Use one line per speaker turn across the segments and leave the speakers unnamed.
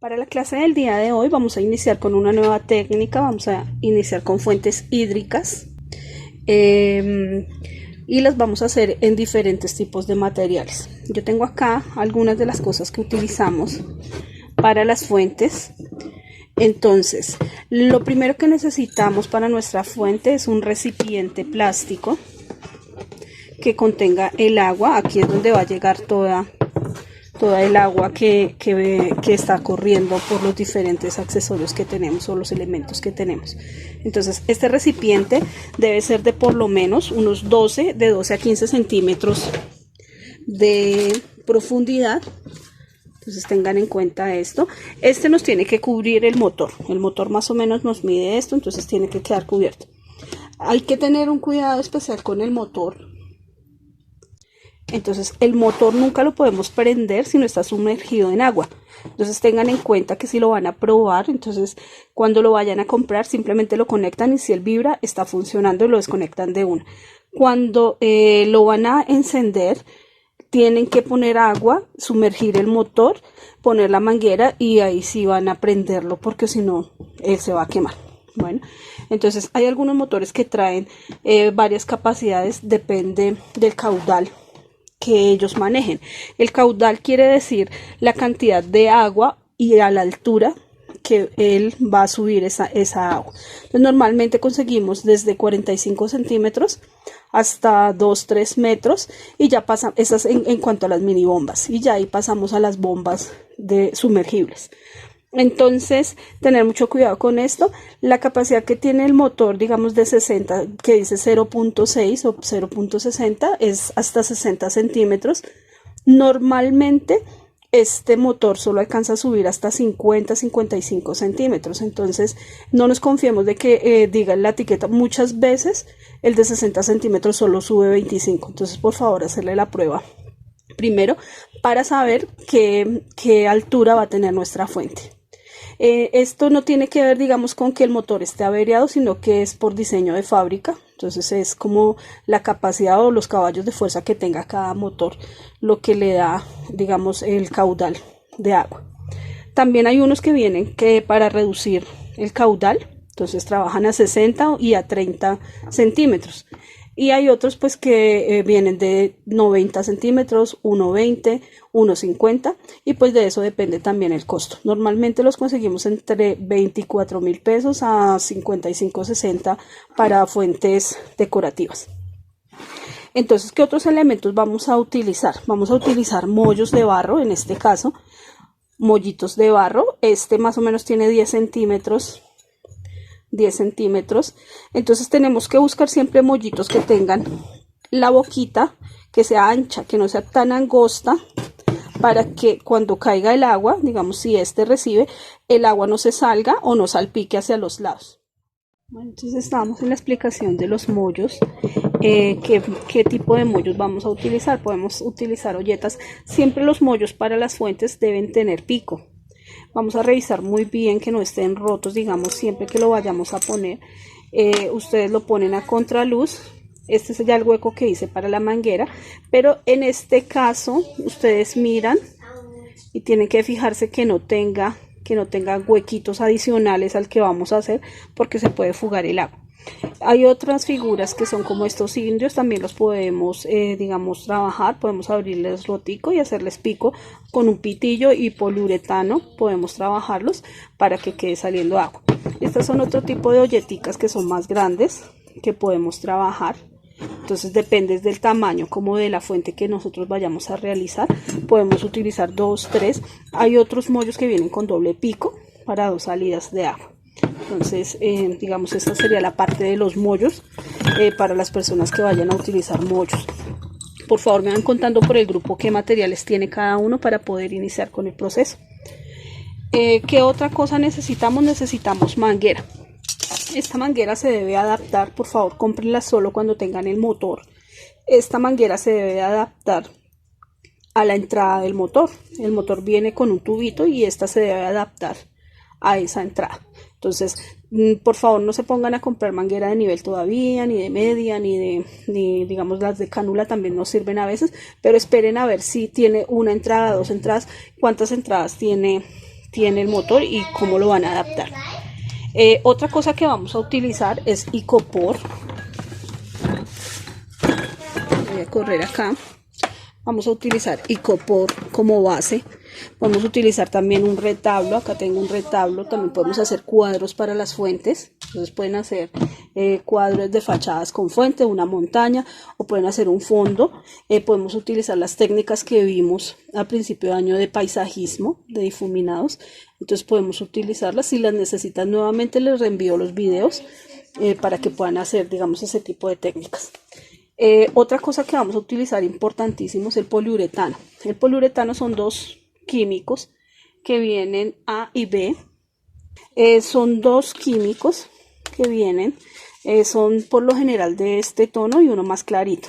Para la clase del día de hoy vamos a iniciar con una nueva técnica, vamos a iniciar con fuentes hídricas y las vamos a hacer en diferentes tipos de materiales. Yo tengo acá algunas de las cosas que utilizamos para las fuentes. Entonces, lo primero que necesitamos para nuestra fuente es un recipiente plástico que contenga el agua. Aquí es donde va a llegar toda el agua que está corriendo por los diferentes accesorios que tenemos o los elementos que tenemos. Entonces este recipiente debe ser de por lo menos unos de 12 a 15 centímetros de profundidad. Entonces tengan en cuenta esto. Este nos tiene que cubrir el motor más o menos nos mide esto, entonces tiene que quedar cubierto. Hay que tener un cuidado especial con el motor. Entonces el motor nunca lo podemos prender si no está sumergido en agua. Entonces tengan en cuenta que si lo van a probar, entonces cuando lo vayan a comprar simplemente lo conectan y si él vibra está funcionando y lo desconectan de una. Cuando lo van a encender tienen que poner agua, sumergir el motor, poner la manguera y ahí sí van a prenderlo porque si no él se va a quemar. Bueno, entonces hay algunos motores que traen varias capacidades, depende del caudal que ellos manejen. El caudal quiere decir la cantidad de agua y a la altura que él va a subir esa agua. Entonces, normalmente conseguimos desde 45 centímetros hasta 2-3 metros y ya pasan esas en cuanto a las mini bombas y ya ahí pasamos a las bombas de sumergibles. Entonces tener mucho cuidado con esto. La capacidad que tiene el motor, digamos de 60, que dice 0.6 o 0.60, es hasta 60 centímetros. Normalmente este motor solo alcanza a subir hasta 50-55 centímetros. Entonces no nos confiemos de que diga en la etiqueta. Muchas veces el de 60 centímetros solo sube 25. Entonces por favor hacerle la prueba primero para saber qué altura va a tener nuestra fuente. Esto no tiene que ver, digamos, con que el motor esté averiado, sino que es por diseño de fábrica. Entonces es como la capacidad o los caballos de fuerza que tenga cada motor lo que le da, digamos, el caudal de agua. También hay unos que vienen que para reducir el caudal, entonces trabajan a 60 y a 30 centímetros. Y hay otros pues que vienen de 90 centímetros, 1,20, 1,50 y pues de eso depende también el costo. Normalmente los conseguimos entre 24.000 pesos a 55-60 para fuentes decorativas. Entonces, ¿qué otros elementos vamos a utilizar? Vamos a utilizar mollos de barro, en este caso, mollitos de barro. Este más o menos tiene 10 centímetros. Entonces tenemos que buscar siempre mollitos que tengan la boquita que sea ancha, que no sea tan angosta, para que cuando caiga el agua, digamos si este recibe, el agua no se salga o no salpique hacia los lados. Bueno, entonces estamos en la explicación de los mollos. ¿Qué tipo de mollos vamos a utilizar? Podemos utilizar olletas. Siempre los mollos para las fuentes deben tener pico. Vamos a revisar muy bien que no estén rotos, digamos, siempre que lo vayamos a poner. Ustedes lo ponen a contraluz. Este es ya el hueco que hice para la manguera, pero en este caso ustedes miran y tienen que fijarse que no tenga huequitos adicionales al que vamos a hacer, porque se puede fugar el agua. Hay otras figuras que son como estos cilindros, también los podemos digamos trabajar, podemos abrirles rotico y hacerles pico con un pitillo y poliuretano, podemos trabajarlos para que quede saliendo agua. Estas son otro tipo de olleticas que son más grandes que podemos trabajar. Entonces depende del tamaño como de la fuente que nosotros vayamos a realizar, podemos utilizar 2, 3. Hay otros mollos que vienen con doble pico para 2 salidas de agua. Entonces digamos esta sería la parte de los mollos para las personas que vayan a utilizar mollos. Por favor me van contando por el grupo qué materiales tiene cada uno para poder iniciar con el proceso. ¿Qué otra cosa necesitamos? Necesitamos manguera. Esta manguera se debe adaptar, por favor cómprenla solo cuando tengan el motor. Esta manguera se debe adaptar a la entrada del motor. El motor viene con un tubito y esta se debe adaptar a esa entrada. Entonces por favor no se pongan a comprar manguera de nivel todavía, ni de media, ni digamos las de cánula también nos sirven a veces, pero esperen a ver si tiene una entrada, 2 entradas, cuántas entradas tiene tiene el motor y cómo lo van a adaptar. Otra cosa que vamos a utilizar es icopor. Voy a correr acá. Vamos a utilizar icopor como base. Podemos utilizar también un retablo. Acá tengo un retablo. También podemos hacer cuadros para las fuentes. Entonces pueden hacer cuadros de fachadas con fuente, una montaña, o pueden hacer un fondo. Podemos utilizar las técnicas que vimos a principio de año de paisajismo, de difuminados. Entonces podemos utilizarlas. Si las necesitan nuevamente, les reenvío los videos para que puedan hacer, digamos, ese tipo de técnicas. Otra cosa que vamos a utilizar importantísimo es el poliuretano. El poliuretano son dos químicos que vienen A y B. Son dos químicos que vienen, son por lo general de este tono y uno más clarito.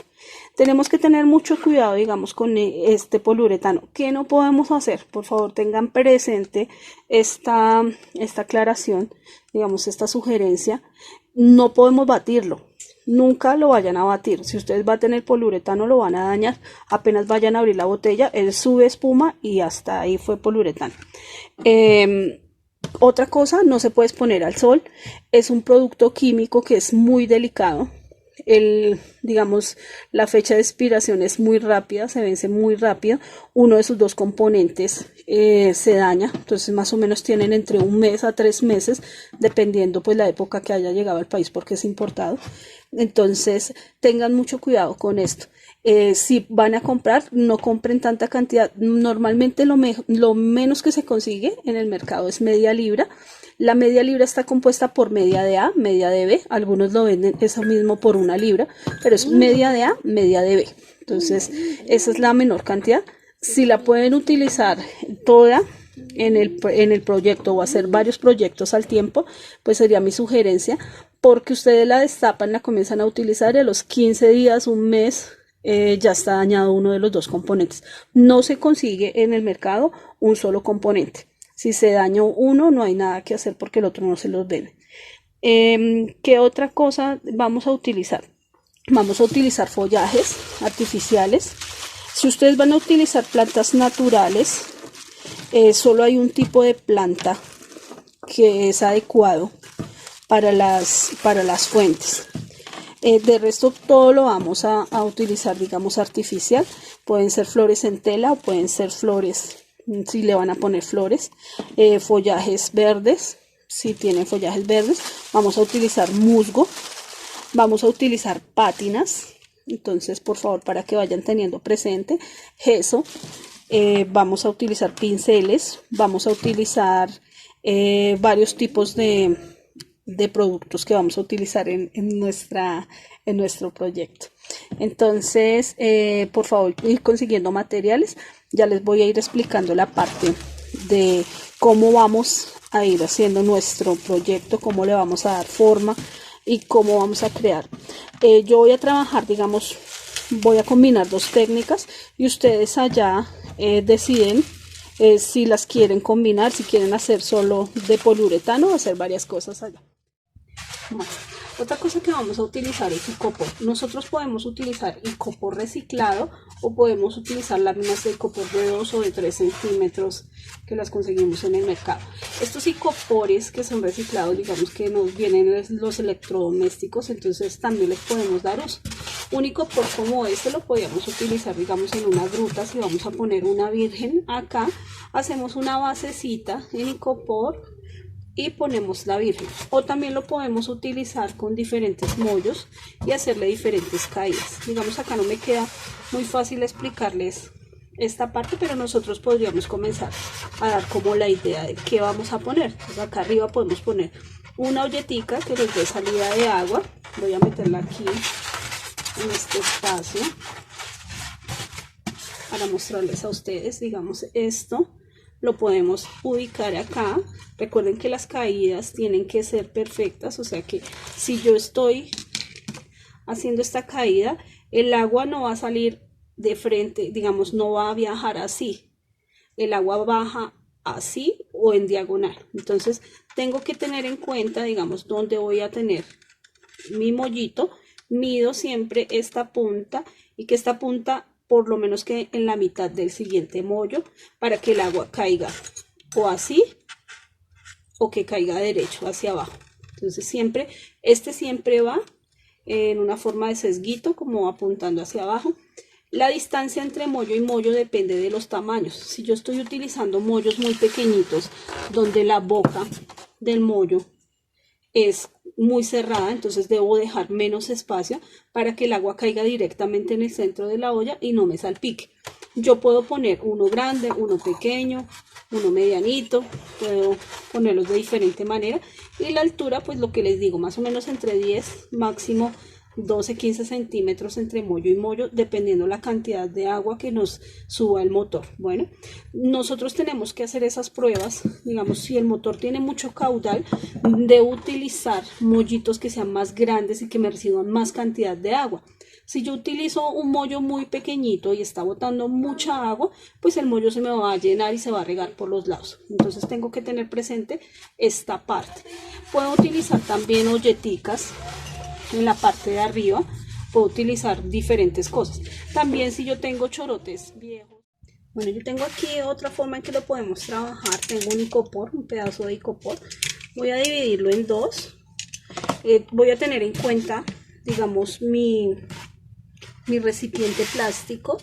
Tenemos que tener mucho cuidado, digamos, con este poliuretano. ¿Qué no podemos hacer? Por favor, tengan presente esta aclaración, digamos, esta sugerencia. No podemos batirlo. Nunca lo vayan a batir. Si ustedes baten el poliuretano, lo van a dañar. Apenas vayan a abrir la botella, él sube espuma y hasta ahí fue poliuretano. Otra cosa, no se puede exponer al sol. Es un producto químico que es muy delicado. Digamos, la fecha de expiración es muy rápida, se vence muy rápido. Uno de sus dos componentes se daña, entonces más o menos tienen entre 1 mes a 3 meses, dependiendo pues la época que haya llegado al país, porque es importado. Entonces tengan mucho cuidado con esto. Si van a comprar, no compren tanta cantidad. Normalmente lo menos que se consigue en el mercado es media libra. La media libra está compuesta por media de A, media de B. Algunos lo venden eso mismo por 1 libra, pero es media de A, media de B. Entonces, esa es la menor cantidad. Si la pueden utilizar toda en el proyecto o hacer varios proyectos al tiempo, pues sería mi sugerencia, porque ustedes la destapan, la comienzan a utilizar y a los 15 días, 1 mes, ya está dañado uno de los dos componentes. No se consigue en el mercado un solo componente. Si se dañó uno, no hay nada que hacer porque el otro no se los vende. ¿Qué otra cosa vamos a utilizar? Vamos a utilizar follajes artificiales. Si ustedes van a utilizar plantas naturales, solo hay un tipo de planta que es adecuado para las fuentes. De resto todo lo vamos a utilizar, digamos, artificial. Pueden ser flores en tela o pueden ser flores, si le van a poner flores, follajes verdes, si tienen follajes verdes. Vamos a utilizar musgo, vamos a utilizar pátinas. Entonces, por favor, para que vayan teniendo presente, gesso. Vamos a utilizar pinceles, vamos a utilizar varios tipos de productos que vamos a utilizar en nuestro proyecto. Entonces, por favor, ir consiguiendo materiales. Ya les voy a ir explicando la parte de cómo vamos a ir haciendo nuestro proyecto, cómo le vamos a dar forma y cómo vamos a crear. Yo voy a trabajar, digamos, voy a combinar dos técnicas y ustedes allá deciden si las quieren combinar, si quieren hacer solo de poliuretano o hacer varias cosas allá. Bueno, otra cosa que vamos a utilizar es icopor. Nosotros podemos utilizar icopor reciclado o podemos utilizar láminas de icopor de 2 o de 3 centímetros que las conseguimos en el mercado. Estos icopores que son reciclados, digamos que nos vienen los electrodomésticos, entonces también les podemos dar uso. Un icopor como este lo podríamos utilizar, digamos, en una gruta. Si vamos a poner una virgen acá, hacemos una basecita en icopor y ponemos la virgen, o también lo podemos utilizar con diferentes mollos y hacerle diferentes caídas. Digamos, acá no me queda muy fácil explicarles esta parte, pero nosotros podríamos comenzar a dar como la idea de qué vamos a poner. Entonces, acá arriba podemos poner una olletica que les dé salida de agua. Voy a meterla aquí en este espacio para mostrarles a ustedes. Digamos, esto lo podemos ubicar acá. Recuerden que las caídas tienen que ser perfectas, o sea que si yo estoy haciendo esta caída, el agua no va a salir de frente, digamos, no va a viajar así. El agua baja así o en diagonal. Entonces tengo que tener en cuenta, digamos, dónde voy a tener mi mollito. Mido siempre esta punta y que esta punta por lo menos que en la mitad del siguiente mollo para que el agua caiga o así, o que caiga derecho hacia abajo. Entonces siempre, este siempre va en una forma de sesguito, como apuntando hacia abajo. La distancia entre mollo y mollo depende de los tamaños. Si yo estoy utilizando mollos muy pequeñitos, donde la boca del mollo es muy cerrada, entonces debo dejar menos espacio para que el agua caiga directamente en el centro de la olla y no me salpique. Yo puedo poner uno grande, uno pequeño, uno medianito, puedo ponerlos de diferente manera, y la altura, pues lo que les digo, más o menos entre 10, máximo 12-15 centímetros entre mollo y mollo, dependiendo la cantidad de agua que nos suba el motor. Bueno, nosotros tenemos que hacer esas pruebas. Digamos, si el motor tiene mucho caudal, debo utilizar mollitos que sean más grandes y que me reciban más cantidad de agua. Si yo utilizo un mollo muy pequeñito y está botando mucha agua, pues el mollo se me va a llenar y se va a regar por los lados. Entonces tengo que tener presente esta parte. Puedo utilizar también olleticas en la parte de arriba, puedo utilizar diferentes cosas. También si yo tengo chorotes viejos. Bueno, yo tengo aquí otra forma en que lo podemos trabajar. Tengo un icopor, un pedazo de icopor. Voy a dividirlo en dos. Voy a tener en cuenta, digamos, mi recipiente plástico,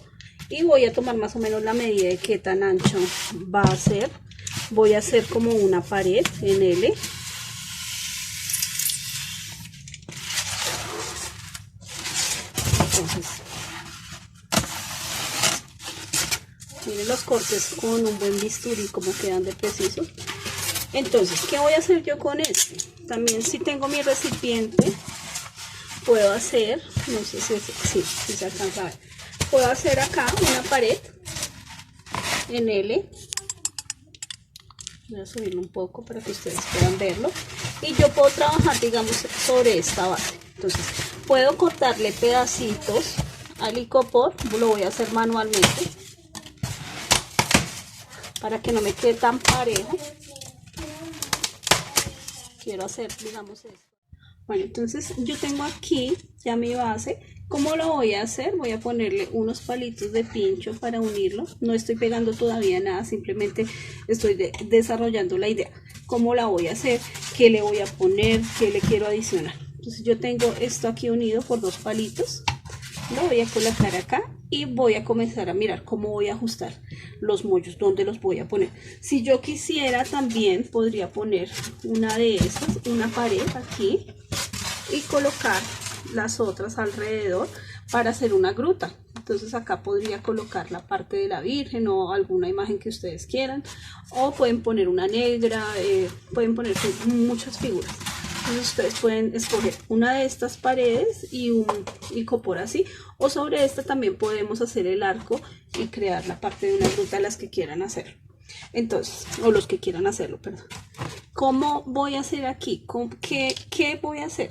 y voy a tomar más o menos la medida de qué tan ancho va a ser. Voy a hacer como una pared en L. Entonces, miren los cortes con un buen bisturí como quedan de precisos. Entonces, ¿qué voy a hacer yo con este? También, si tengo mi recipiente, puedo hacer, no sé si se alcanza a ver, puedo hacer acá una pared en L. Voy a subirlo un poco para que ustedes puedan verlo, y yo puedo trabajar, digamos, sobre esta base. Entonces puedo cortarle pedacitos al icopor, lo voy a hacer manualmente para que no me quede tan parejo. Quiero hacer, digamos, esto. Bueno, entonces yo tengo aquí ya mi base. ¿Cómo lo voy a hacer? Voy a ponerle unos palitos de pincho para unirlo. No estoy pegando todavía nada, simplemente estoy desarrollando la idea. ¿Cómo la voy a hacer? ¿Qué le voy a poner? ¿Qué le quiero adicionar? Entonces yo tengo esto aquí unido por dos palitos. Lo voy a colocar acá y voy a comenzar a mirar cómo voy a ajustar los mollos, dónde los voy a poner. Si yo quisiera, también podría poner una de estas, una pared aquí, y colocar las otras alrededor para hacer una gruta. Entonces acá podría colocar la parte de la Virgen o alguna imagen que ustedes quieran, o pueden poner una negra, pueden poner muchas figuras. Entonces ustedes pueden escoger una de estas paredes y un icopor así, o sobre esta también podemos hacer el arco y crear la parte de una gruta, las que quieran hacer. Entonces, o los que quieran hacerlo, perdón. ¿Cómo voy a hacer aquí? ¿Qué voy a hacer?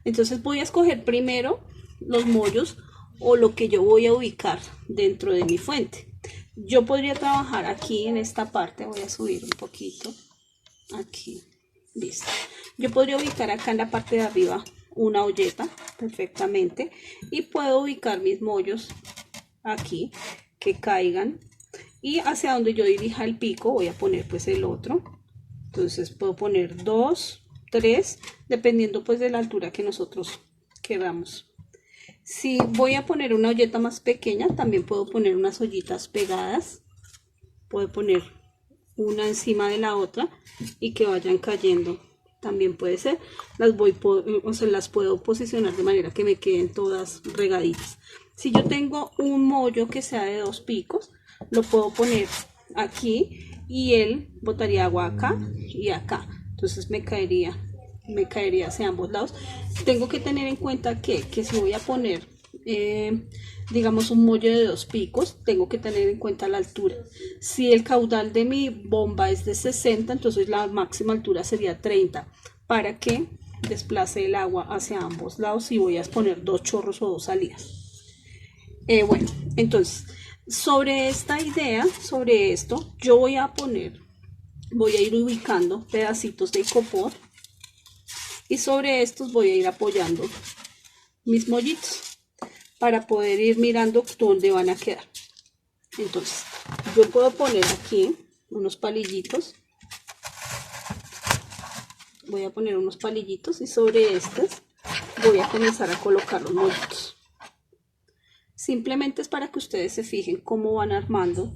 Entonces voy a escoger primero los mollos o lo que yo voy a ubicar dentro de mi fuente. Yo podría trabajar aquí en esta parte, voy a subir un poquito, aquí, listo. Yo podría ubicar acá en la parte de arriba una olleta perfectamente, y puedo ubicar mis mollos aquí, que caigan, y hacia donde yo dirija el pico voy a poner pues el otro. Entonces puedo poner 2, 3, dependiendo pues de la altura que nosotros queramos. Si voy a poner una olleta más pequeña, también puedo poner unas ollitas pegadas. Puedo poner una encima de la otra y que vayan cayendo. También puede ser. Las puedo posicionar de manera que me queden todas regaditas. Si yo tengo un mollo que sea de 2 picos, lo puedo poner aquí y él botaría agua acá y acá. Entonces me caería hacia ambos lados. Tengo que tener en cuenta que si voy a poner digamos un mollo de 2 picos, tengo que tener en cuenta la altura. Si el caudal de mi bomba es de 60, entonces la máxima altura sería 30, para que desplace el agua hacia ambos lados, y voy a poner 2 chorros o 2 salidas. Bueno, entonces sobre esta idea, sobre esto, yo voy a ir ubicando pedacitos de icopor, y sobre estos voy a ir apoyando mis mollitos para poder ir mirando dónde van a quedar. Entonces yo puedo poner aquí unos palillitos. Voy a poner unos palillitos y sobre estos voy a comenzar a colocar los mollitos. Simplemente es para que ustedes se fijen cómo van armando.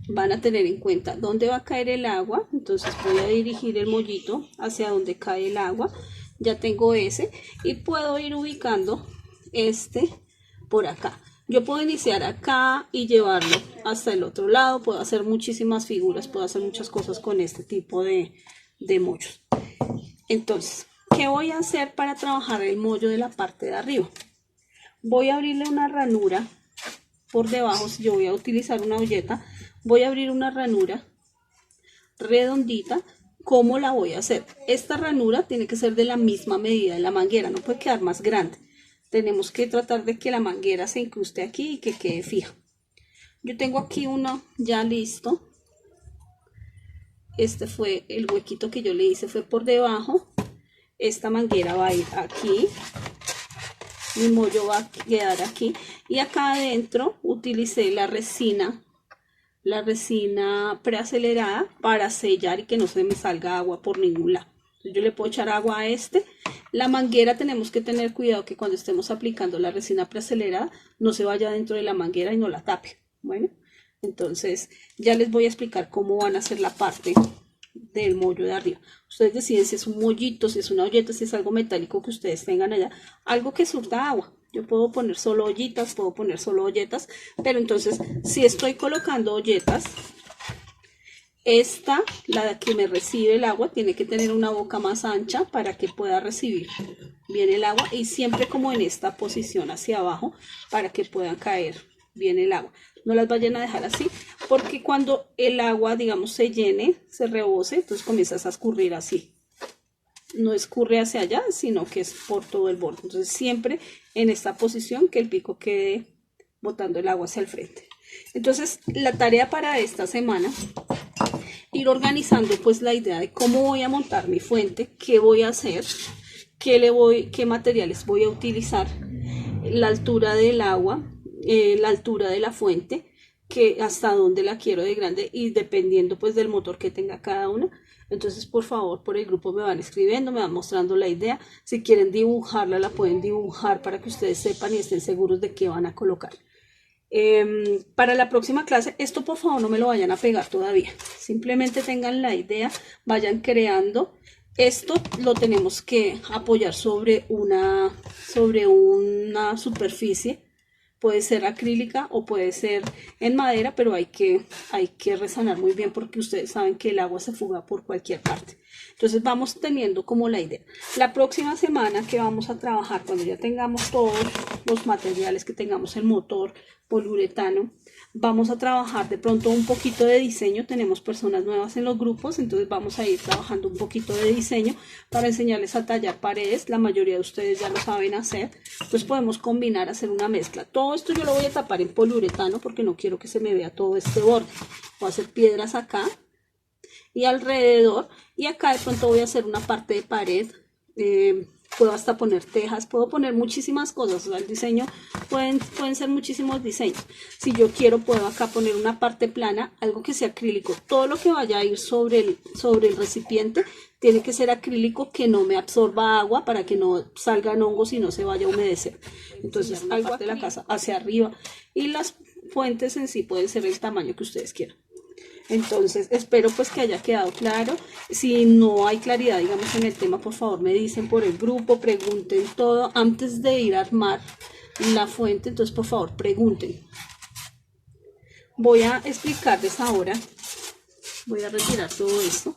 Van a tener en cuenta dónde va a caer el agua. Entonces voy a dirigir el mollito hacia donde cae el agua. Ya tengo ese y puedo ir ubicando este por acá. Yo puedo iniciar acá y llevarlo hasta el otro lado. Puedo hacer muchísimas figuras, puedo hacer muchas cosas con este tipo de mollos. Entonces, ¿qué voy a hacer para trabajar el mollo de la parte de arriba? Voy a abrirle una ranura por debajo. Si yo voy a utilizar una olleta, voy a abrir una ranura redondita. ¿Cómo la voy a hacer? Esta ranura tiene que ser de la misma medida de la manguera, no puede quedar más grande. Tenemos que tratar de que la manguera se incruste aquí y que quede fija. Yo tengo aquí uno ya listo. Este fue el huequito que yo le hice, fue por debajo. Esta manguera va a ir aquí. Mi mollo va a quedar aquí. Y acá adentro utilicé la resina preacelerada para sellar y que no se me salga agua por ningún lado. Entonces yo le puedo echar agua a este. La manguera tenemos que tener cuidado que cuando estemos aplicando la resina preacelerada no se vaya dentro de la manguera y no la tape. Bueno, entonces ya les voy a explicar cómo van a hacer la parte del mollo de arriba. Ustedes deciden si es un mollito, si es una olleta, si es algo metálico que ustedes tengan allá, algo que surta agua. Yo puedo poner solo ollitas, puedo poner solo olletas, pero entonces si estoy colocando olletas, esta, la que me recibe el agua, tiene que tener una boca más ancha para que pueda recibir bien el agua y siempre como en esta posición hacia abajo para que puedan caer bien el agua. No las vayan a dejar así porque cuando el agua, digamos, se llene, se rebose, entonces comienzas a escurrir así. No escurre hacia allá, sino que es por todo el borde. Entonces siempre en esta posición que el pico quede botando el agua hacia el frente. Entonces la tarea para esta semana, ir organizando pues la idea de cómo voy a montar mi fuente, qué voy a hacer, qué materiales voy a utilizar, la altura del agua, la altura de la fuente, que hasta dónde la quiero de grande y dependiendo pues del motor que tenga cada una. Entonces por favor por el grupo me van escribiendo, me van mostrando la idea. Si quieren dibujarla la pueden dibujar para que ustedes sepan y estén seguros de qué van a colocar. Para la próxima clase, esto por favor no me lo vayan a pegar todavía, simplemente tengan la idea, vayan creando. Esto lo tenemos que apoyar sobre una superficie, puede ser acrílica o puede ser en madera, pero hay que resanar muy bien porque ustedes saben que el agua se fuga por cualquier parte. Entonces vamos teniendo como la idea. La próxima semana que vamos a trabajar, cuando ya tengamos todos los materiales, que tengamos el motor, poliuretano, vamos a trabajar de pronto un poquito de diseño. Tenemos personas nuevas en los grupos, entonces vamos a ir trabajando un poquito de diseño para enseñarles a tallar paredes. La mayoría de ustedes ya lo saben hacer, entonces podemos combinar, hacer una mezcla. Todo esto yo lo voy a tapar en poliuretano porque no quiero que se me vea todo este borde. Voy a hacer piedras acá y alrededor, y acá de pronto voy a hacer una parte de pared. Puedo hasta poner tejas, puedo poner muchísimas cosas. O sea, el diseño pueden ser muchísimos diseños. Si yo quiero, puedo acá poner una parte plana, algo que sea acrílico. Todo lo que vaya a ir sobre el recipiente tiene que ser acrílico, que no me absorba agua para que no salgan hongos y no se vaya a humedecer. Entonces algo de la casa hacia arriba, y las fuentes en sí pueden ser el tamaño que ustedes quieran. Entonces espero pues que haya quedado claro. Si no hay claridad, digamos, en el tema, por favor me dicen por el grupo, pregunten todo antes de ir a armar la fuente. Entonces por favor pregunten. Voy a explicarles ahora, voy a retirar todo esto,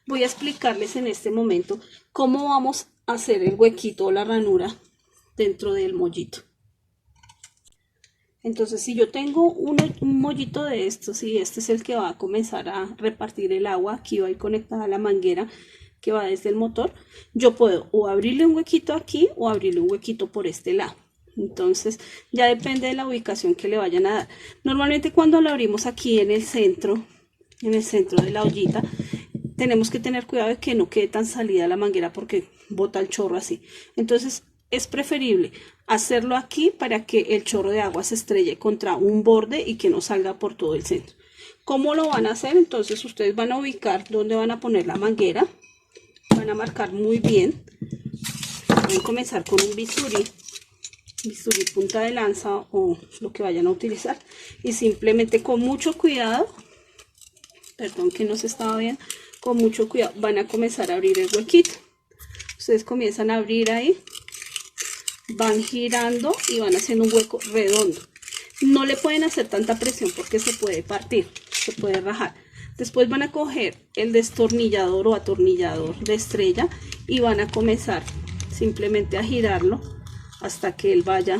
voy a explicarles en este momento cómo vamos a hacer el huequito o la ranura dentro del mollito. Entonces, si yo tengo un mollito de estos y este es el que va a comenzar a repartir el agua, aquí va a ir conectada a la manguera que va desde el motor, yo puedo o abrirle un huequito aquí o abrirle un huequito por este lado. Entonces, ya depende de la ubicación que le vayan a dar. Normalmente cuando lo abrimos aquí en el centro de la ollita, tenemos que tener cuidado de que no quede tan salida la manguera porque bota el chorro así. Entonces, es preferible hacerlo aquí para que el chorro de agua se estrelle contra un borde y que no salga por todo el centro. ¿Cómo lo van a hacer? Entonces ustedes van a ubicar dónde van a poner la manguera, van a marcar muy bien, van a comenzar con un bisturí punta de lanza o lo que vayan a utilizar, y simplemente con mucho cuidado, perdón que no se estaba bien, con mucho cuidado van a comenzar a abrir el huequito. Ustedes comienzan a abrir ahí, van girando y van haciendo un hueco redondo. No le pueden hacer tanta presión porque se puede partir, se puede rajar. Después van a coger el destornillador o atornillador de estrella y van a comenzar simplemente a girarlo hasta que él vaya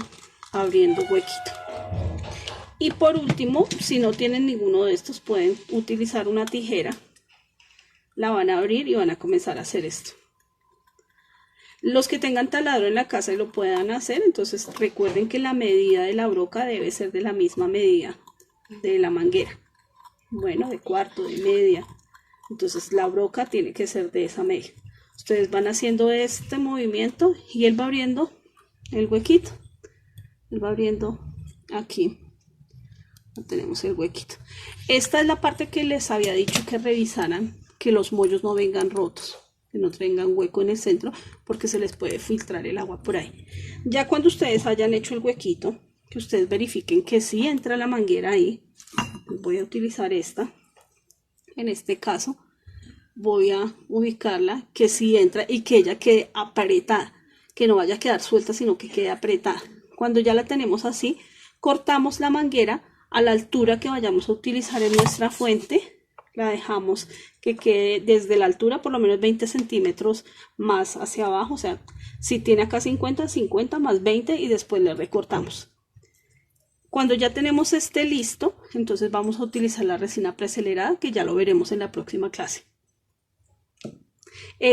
abriendo huequito. Y por último, si no tienen ninguno de estos, pueden utilizar una tijera, la van a abrir y van a comenzar a hacer esto. Los que tengan taladro en la casa y lo puedan hacer, entonces recuerden que la medida de la broca debe ser de la misma medida de la manguera. Bueno, de cuarto, de media. Entonces la broca tiene que ser de esa medida. Ustedes van haciendo este movimiento y él va abriendo el huequito. Él va abriendo aquí. Tenemos el huequito. Esta es la parte que les había dicho que revisaran, que los mollos no vengan rotos, que no tengan hueco en el centro, porque se les puede filtrar el agua por ahí. Ya cuando ustedes hayan hecho el huequito, que ustedes verifiquen que sí entra la manguera ahí. Voy a utilizar esta. En este caso voy a ubicarla que sí entra y que ella quede apretada, que no vaya a quedar suelta, sino que quede apretada. Cuando ya la tenemos así, cortamos la manguera a la altura que vayamos a utilizar en nuestra fuente. La dejamos que quede desde la altura por lo menos 20 centímetros más hacia abajo, o sea, si tiene acá 50, 50 más 20 y después le recortamos. Cuando ya tenemos este listo, entonces vamos a utilizar la resina preacelerada, que ya lo veremos en la próxima clase.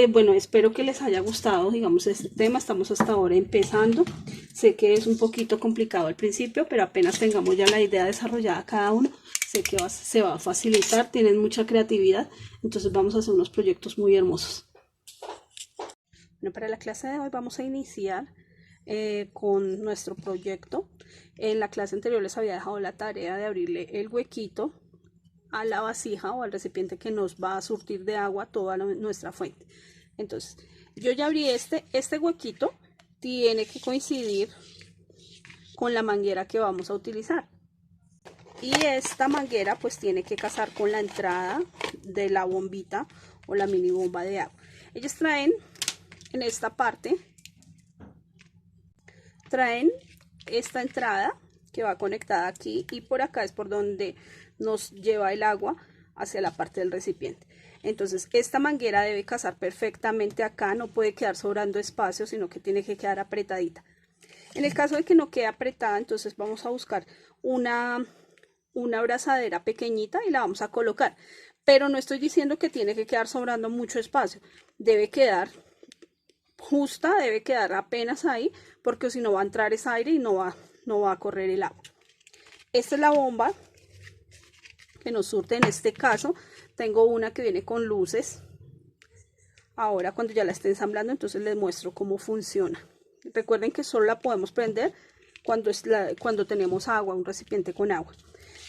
Bueno, espero que les haya gustado, digamos, este tema. Estamos hasta ahora empezando. Sé que es un poquito complicado al principio, pero apenas tengamos ya la idea desarrollada cada uno, sé que se va a facilitar. Tienen mucha creatividad, entonces vamos a hacer unos proyectos muy hermosos. Bueno, para la clase de hoy vamos a iniciar con nuestro proyecto. En la clase anterior les había dejado la tarea de abrirle el huequito a la vasija o al recipiente que nos va a surtir de agua toda nuestra fuente. Entonces yo ya abrí este huequito, tiene que coincidir con la manguera que vamos a utilizar, y esta manguera pues tiene que casar con la entrada de la bombita o la mini bomba de agua. Ellos traen en esta parte, traen esta entrada que va conectada aquí, y por acá es por donde nos lleva el agua hacia la parte del recipiente. Entonces esta manguera debe casar perfectamente acá, no puede quedar sobrando espacio, sino que tiene que quedar apretadita. En el caso de que no quede apretada, entonces vamos a buscar una abrazadera pequeñita y la vamos a colocar, pero no estoy diciendo que tiene que quedar sobrando mucho espacio, debe quedar justa, debe quedar apenas ahí, porque si no va a entrar ese aire y no va a correr el agua. Esta es la bomba que nos surte. En este caso tengo una que viene con luces. Ahora cuando ya la esté ensamblando, entonces les muestro cómo funciona. Recuerden que solo la podemos prender cuando tenemos agua, un recipiente con agua.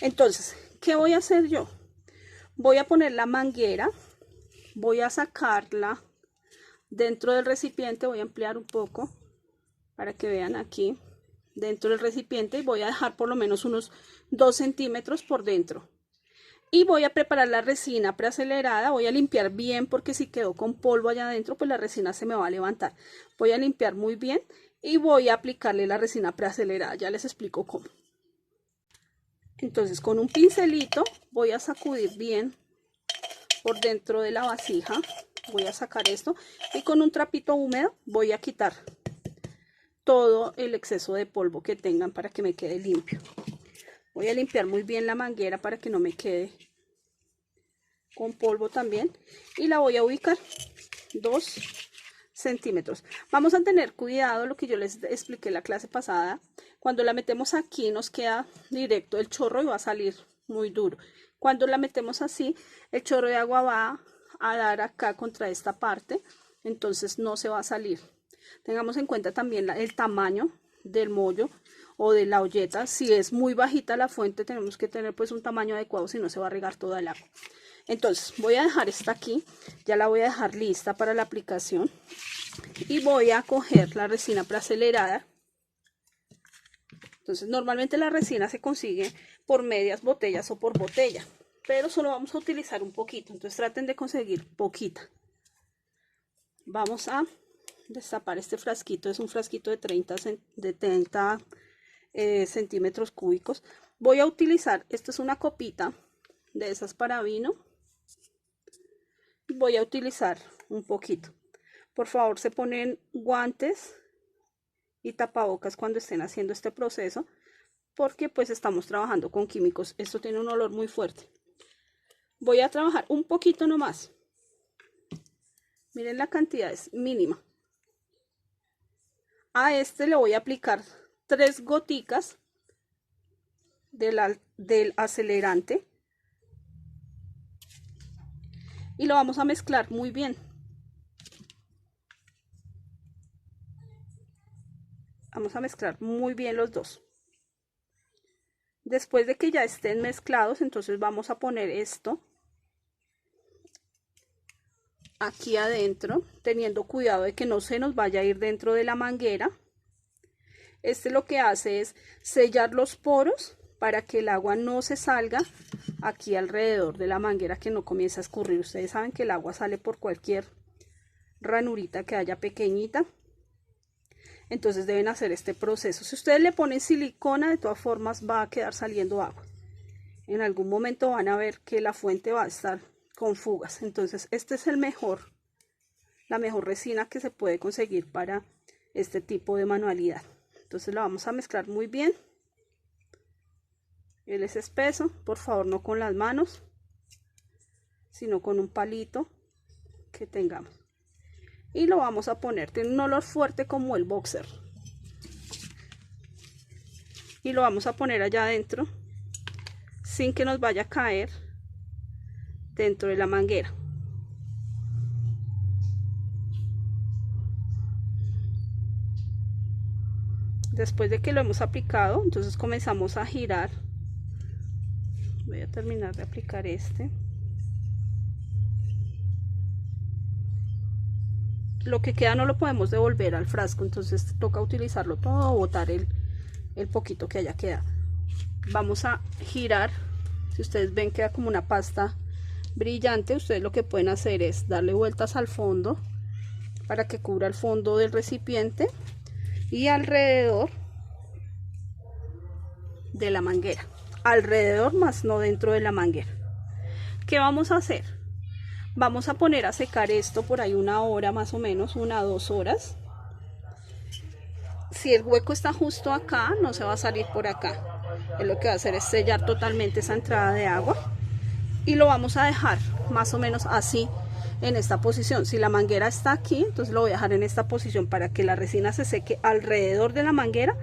Entonces, ¿qué voy a hacer yo? Voy a poner la manguera, voy a sacarla dentro del recipiente, voy a ampliar un poco para que vean aquí, dentro del recipiente, y voy a dejar por lo menos unos 2 centímetros por dentro. Y voy a preparar la resina preacelerada. Voy a limpiar bien, porque si quedó con polvo allá adentro, pues la resina se me va a levantar. Voy a limpiar muy bien y voy a aplicarle la resina preacelerada. Ya les explico cómo. Entonces con un pincelito voy a sacudir bien por dentro de la vasija. Voy a sacar esto y con un trapito húmedo voy a quitar todo el exceso de polvo que tengan para que me quede limpio. Voy a limpiar muy bien la manguera para que no me quede con polvo también, y la voy a ubicar 2 centímetros. Vamos a tener cuidado, lo que yo les expliqué la clase pasada, cuando la metemos aquí nos queda directo el chorro y va a salir muy duro. Cuando la metemos así, el chorro de agua va a dar acá contra esta parte, entonces no se va a salir. Tengamos en cuenta también el tamaño del mollo. o de la olleta. Si es muy bajita la fuente, tenemos que tener pues un tamaño adecuado, si no se va a regar toda el agua. Entonces voy a dejar esta aquí, ya la voy a dejar lista para la aplicación, y voy a coger la resina preacelerada. Entonces normalmente la resina se consigue por medias botellas o por botella, pero solo vamos a utilizar un poquito, entonces traten de conseguir poquita. Vamos a destapar este frasquito, es un frasquito de 30 centímetros cúbicos. Voy a utilizar, esto es una copita de esas para vino. Voy a utilizar un poquito. Por favor, se ponen guantes y tapabocas cuando estén haciendo este proceso, porque pues estamos trabajando con químicos. Esto tiene un olor muy fuerte. Voy a trabajar un poquito nomás. Miren, la cantidad es mínima. A este le voy a aplicar 3 goticas del acelerante y lo vamos a mezclar muy bien. Vamos a mezclar muy bien los dos. Después de que ya estén mezclados, entonces vamos a poner esto aquí adentro, teniendo cuidado de que no se nos vaya a ir dentro de la manguera. Este lo que hace es sellar los poros para que el agua no se salga aquí alrededor de la manguera, que no comience a escurrir. Ustedes saben que el agua sale por cualquier ranurita que haya pequeñita, entonces deben hacer este proceso. Si ustedes le ponen silicona, de todas formas va a quedar saliendo agua. En algún momento van a ver que la fuente va a estar con fugas. Entonces este es la mejor resina que se puede conseguir para este tipo de manualidad. Entonces la vamos a mezclar muy bien. Él es espeso, por favor no con las manos, sino con un palito que tengamos. Y lo vamos a poner, tiene un olor fuerte como el boxer. Y lo vamos a poner allá adentro, sin que nos vaya a caer dentro de la manguera. Después de que lo hemos aplicado, entonces comenzamos a girar. Voy a terminar de aplicar este. Lo que queda no lo podemos devolver al frasco, entonces toca utilizarlo todo o botar el poquito que haya quedado. Vamos a girar. Si ustedes ven, queda como una pasta brillante. Ustedes lo que pueden hacer es darle vueltas al fondo para que cubra el fondo del recipiente y alrededor de la manguera, alrededor más no dentro de la manguera. ¿Qué vamos a hacer? Vamos a poner a secar esto por ahí 1 hora más o menos, 1 o 2 horas. Si el hueco está justo acá, no se va a salir por acá. Lo que va a hacer es sellar totalmente esa entrada de agua y lo vamos a dejar más o menos así, en esta posición. Si la manguera está aquí, entonces lo voy a dejar en esta posición para que la resina se seque alrededor de la manguera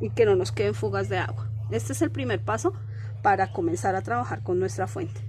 y que no nos queden fugas de agua. Este es el primer paso para comenzar a trabajar con nuestra fuente.